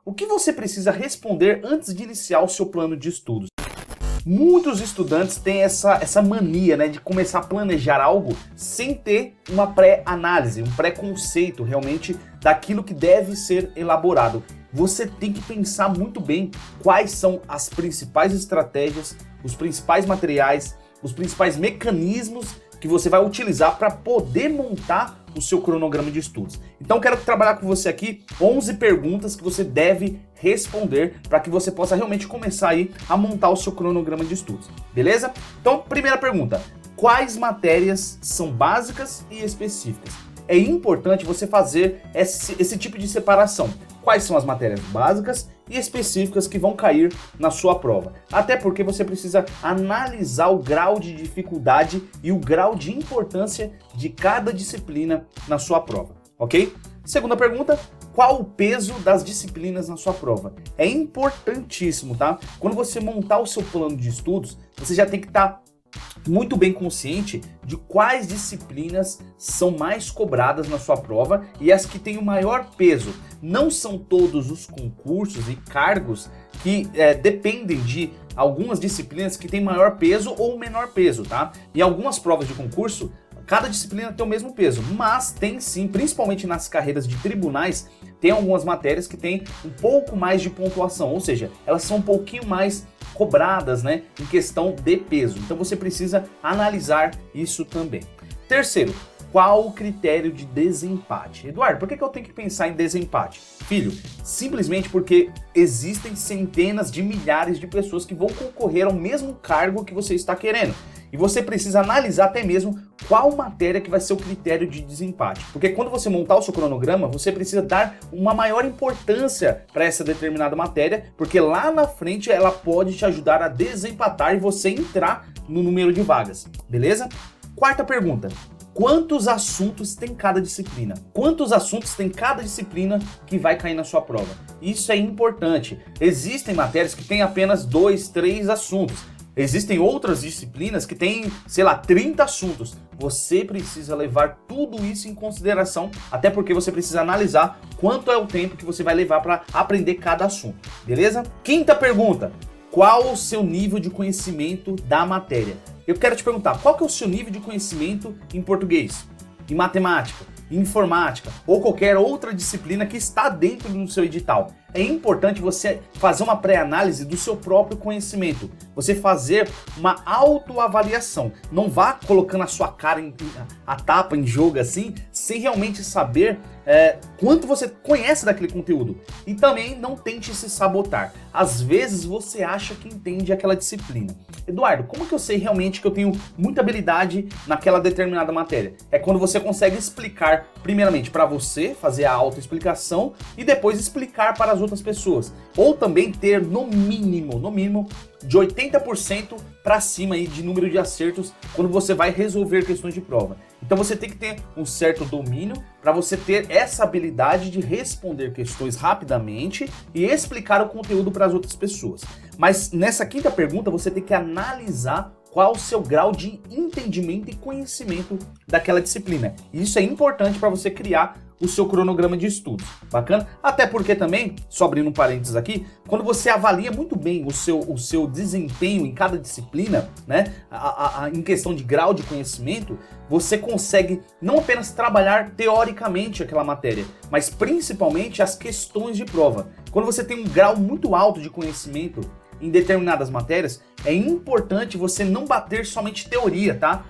O que você precisa responder antes de iniciar o seu plano de estudos? Muitos estudantes têm essa mania, né, de começar a planejar algo sem ter uma pré-análise, um pré-conceito realmente daquilo que deve ser elaborado. Você tem que pensar muito bem quais são as principais estratégias, os principais materiais, os principais mecanismos que você vai utilizar para poder montar o seu cronograma de estudos. Então quero trabalhar com você aqui 11 perguntas que você deve responder para que você possa realmente começar aí a montar o seu cronograma de estudos, beleza? Então, primeira pergunta: quais matérias são básicas e específicas? É importante você fazer esse tipo de separação. Quais são as matérias básicas e específicas que vão cair na sua prova? Até porque você precisa analisar o grau de dificuldade e o grau de importância de cada disciplina na sua prova, ok? Segunda pergunta: qual o peso das disciplinas na sua prova? É importantíssimo, tá? Quando você montar o seu plano de estudos, você já tem que estar muito bem consciente de quais disciplinas são mais cobradas na sua prova e as que têm o maior peso. Não são todos os concursos e cargos que dependem de algumas disciplinas que têm maior peso ou menor peso, tá? Em algumas provas de concurso, cada disciplina tem o mesmo peso, mas tem sim, principalmente nas carreiras de tribunais, tem algumas matérias que têm um pouco mais de pontuação, ou seja, elas são um pouquinho mais cobradas, né, em questão de peso. Então você precisa analisar isso também. Terceiro: qual o critério de desempate? Eduardo, por que eu tenho que pensar em desempate? Filho, simplesmente porque existem centenas de milhares de pessoas que vão concorrer ao mesmo cargo que você está querendo. E você precisa analisar até mesmo qual matéria que vai ser o critério de desempate. Porque quando você montar o seu cronograma, você precisa dar uma maior importância para essa determinada matéria, porque lá na frente ela pode te ajudar a desempatar e você entrar no número de vagas, beleza? Quarta pergunta: quantos assuntos tem cada disciplina? Quantos assuntos tem cada disciplina que vai cair na sua prova? Isso é importante. Existem matérias que têm apenas 2, 3 assuntos. Existem outras disciplinas que têm, sei lá, 30 assuntos. Você precisa levar tudo isso em consideração, até porque você precisa analisar quanto é o tempo que você vai levar para aprender cada assunto, beleza? Quinta pergunta: qual o seu nível de conhecimento da matéria? Eu quero te perguntar, qual que é o seu nível de conhecimento em português, em matemática, em informática ou qualquer outra disciplina que está dentro do seu edital? É importante você fazer uma pré-análise do seu próprio conhecimento, você fazer uma autoavaliação. Não vá colocando a sua cara a tapa em jogo assim, sem realmente saber quanto você conhece daquele conteúdo. E também não tente se sabotar. Às vezes você acha que entende aquela disciplina. Eduardo, como que eu sei realmente que eu tenho muita habilidade naquela determinada matéria? É quando você consegue explicar, primeiramente para você, fazer a autoexplicação e depois explicar para as outras pessoas. Ou também ter no mínimo de 80% para cima aí de número de acertos quando você vai resolver questões de prova. Então você tem que ter um certo domínio para você ter essa habilidade de responder questões rapidamente e explicar o conteúdo para as outras pessoas. Mas nessa quinta pergunta você tem que analisar qual o seu grau de entendimento e conhecimento daquela disciplina. Isso é importante para você criar o seu cronograma de estudos. Bacana? Até porque também, só abrindo um parênteses aqui, quando você avalia muito bem o seu desempenho em cada disciplina, né, em questão de grau de conhecimento, você consegue não apenas trabalhar teoricamente aquela matéria, mas principalmente as questões de prova. Quando você tem um grau muito alto de conhecimento em determinadas matérias, é importante você não bater somente teoria, tá?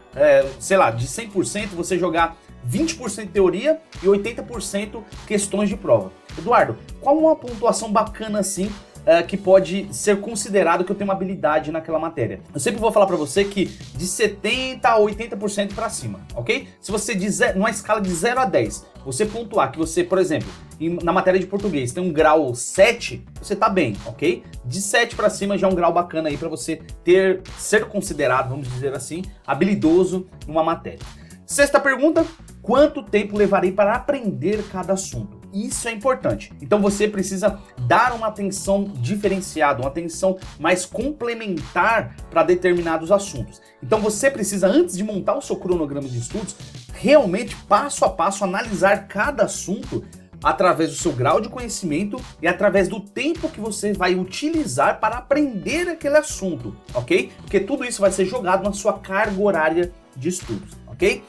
Sei lá, de 100% você jogar 20% teoria e 80% questões de prova. Eduardo, qual uma pontuação bacana assim que pode ser considerado que eu tenho uma habilidade naquela matéria? Eu sempre vou falar para você que de 70% a 80% para cima, ok? Se você dizer numa escala de 0 a 10, você pontuar que você, por exemplo, na matéria de português tem um grau 7, você tá bem, ok? De 7 para cima já é um grau bacana aí para você ser considerado, vamos dizer assim, habilidoso numa matéria. Sexta pergunta: quanto tempo levarei para aprender cada assunto? Isso é importante. Então você precisa dar uma atenção diferenciada, uma atenção mais complementar para determinados assuntos. Então você precisa, antes de montar o seu cronograma de estudos, realmente passo a passo analisar cada assunto através do seu grau de conhecimento e através do tempo que você vai utilizar para aprender aquele assunto, ok? Porque tudo isso vai ser jogado na sua carga horária de estudos, ok?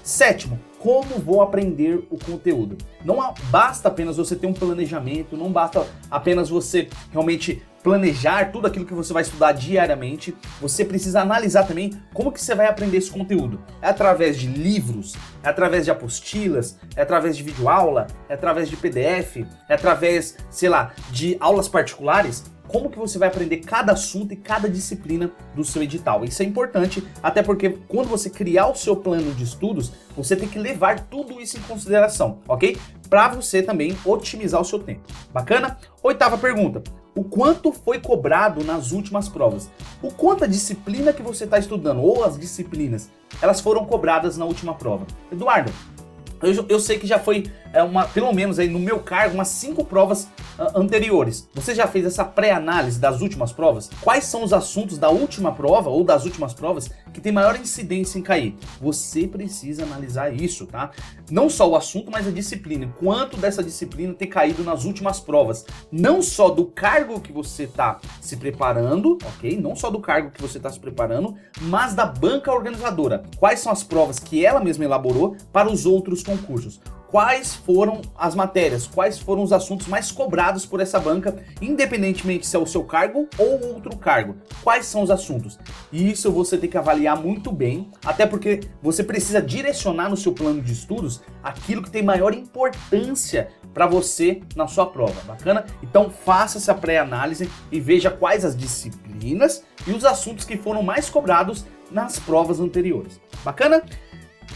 Sétimo, como vou aprender o conteúdo? Não basta apenas você ter um planejamento, não basta apenas você realmente planejar tudo aquilo que você vai estudar diariamente, você precisa analisar também como que você vai aprender esse conteúdo. É através de livros, é através de apostilas, é através de videoaula, é através de PDF, é através, sei lá, de aulas particulares? Como que você vai aprender cada assunto e cada disciplina do seu edital. Isso é importante, até porque quando você criar o seu plano de estudos, você tem que levar tudo isso em consideração, ok? Para você também otimizar o seu tempo. Bacana? Oitava pergunta. O quanto foi cobrado nas últimas provas? O quanto a disciplina que você está estudando, ou as disciplinas, elas foram cobradas na última prova? Eduardo, eu sei que já foi, pelo menos aí no meu cargo, umas 5 provas anteriores. Você já fez essa pré-análise das últimas provas? Quais são os assuntos da última prova ou das últimas provas que tem maior incidência em cair? Você precisa analisar isso, tá? Não só o assunto, mas a disciplina. Quanto dessa disciplina tem caído nas últimas provas? Não só do cargo que você está se preparando, ok? Não só do cargo que você está se preparando, mas da banca organizadora. Quais são as provas que ela mesma elaborou para os outros concursos? Quais foram as matérias, quais foram os assuntos mais cobrados por essa banca, independentemente se é o seu cargo ou outro cargo. Quais são os assuntos? Isso você tem que avaliar muito bem, até porque você precisa direcionar no seu plano de estudos aquilo que tem maior importância para você na sua prova, bacana? Então faça essa pré-análise e veja quais as disciplinas e os assuntos que foram mais cobrados nas provas anteriores, bacana?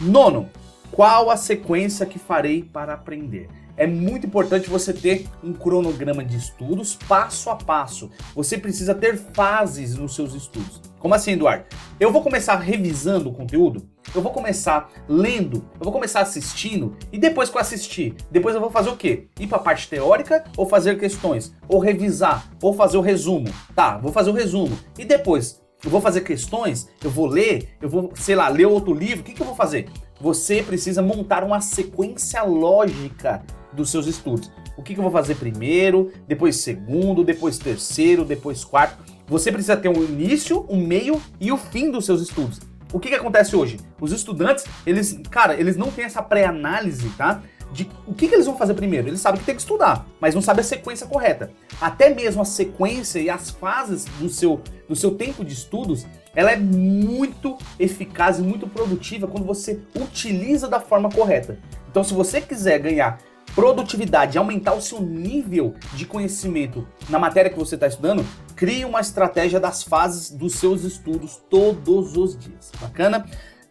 Nono. Qual a sequência que farei para aprender? É muito importante você ter um cronograma de estudos passo a passo. Você precisa ter fases nos seus estudos. Como assim, Eduardo? Eu vou começar revisando o conteúdo? Eu vou começar lendo? Eu vou começar assistindo? E depois que eu assistir, depois eu vou fazer o quê? Ir para a parte teórica ou fazer questões? Ou revisar? Ou fazer o resumo? Tá, vou fazer o resumo. E depois? Eu vou fazer questões? Eu vou ler? Eu vou, sei lá, ler outro livro? O que eu vou fazer? Você precisa montar uma sequência lógica dos seus estudos. O que eu vou fazer primeiro, depois segundo, depois terceiro, depois quarto. Você precisa ter um início, um meio e o fim dos seus estudos. O que acontece hoje? Os estudantes, eles não têm essa pré-análise, tá? De o que eles vão fazer primeiro. Eles sabem que tem que estudar, mas não sabem a sequência correta. Até mesmo a sequência e as fases do seu tempo de estudos, ela é muito eficaz e muito produtiva quando você utiliza da forma correta. Então, se você quiser ganhar produtividade e aumentar o seu nível de conhecimento na matéria que você está estudando, crie uma estratégia das fases dos seus estudos todos os dias. Bacana?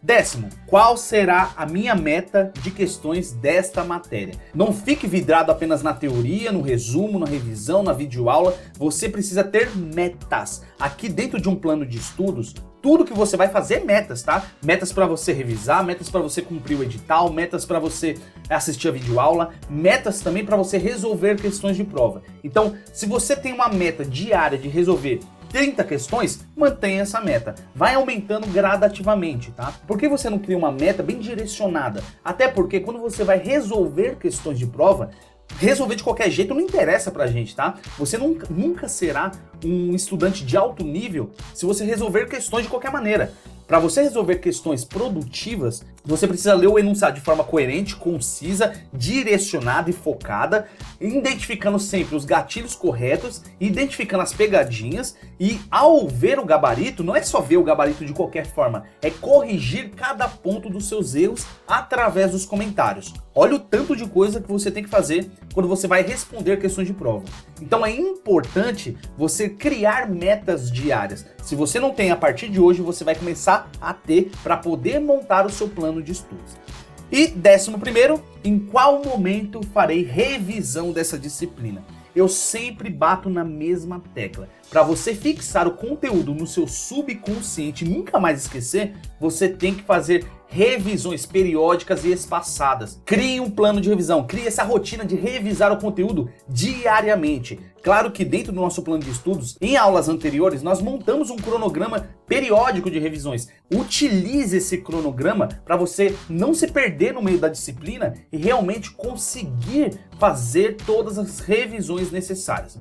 10º, qual será a minha meta de questões desta matéria? Não fique vidrado apenas na teoria, no resumo, na revisão, na videoaula. Você precisa ter metas. Aqui dentro de um plano de estudos, tudo que você vai fazer é metas, tá? Metas para você revisar, metas para você cumprir o edital, metas para você assistir a videoaula, metas também para você resolver questões de prova. Então, se você tem uma meta diária de resolver 30 questões, mantenha essa meta. Vai aumentando gradativamente, tá? Por que você não cria uma meta bem direcionada? Até porque quando você vai resolver questões de prova, resolver de qualquer jeito não interessa pra gente, tá? Você nunca será um estudante de alto nível se você resolver questões de qualquer maneira. Para você resolver questões produtivas, você precisa ler o enunciado de forma coerente, concisa, direcionada e focada, identificando sempre os gatilhos corretos, identificando as pegadinhas e ao ver o gabarito, não é só ver o gabarito de qualquer forma, é corrigir cada ponto dos seus erros através dos comentários. Olha o tanto de coisa que você tem que fazer quando você vai responder questões de prova. Então é importante você criar metas diárias. Se você não tem a partir de hoje, você vai começar a ter para poder montar o seu plano de estudos. E 11º, em qual momento farei revisão dessa disciplina? Eu sempre bato na mesma tecla. para você fixar o conteúdo no seu subconsciente e nunca mais esquecer, você tem que fazer revisões periódicas e espaçadas. Crie um plano de revisão, crie essa rotina de revisar o conteúdo diariamente. Claro que dentro do nosso plano de estudos, em aulas anteriores, nós montamos um cronograma periódico de revisões. Utilize esse cronograma para você não se perder no meio da disciplina e realmente conseguir fazer todas as revisões necessárias.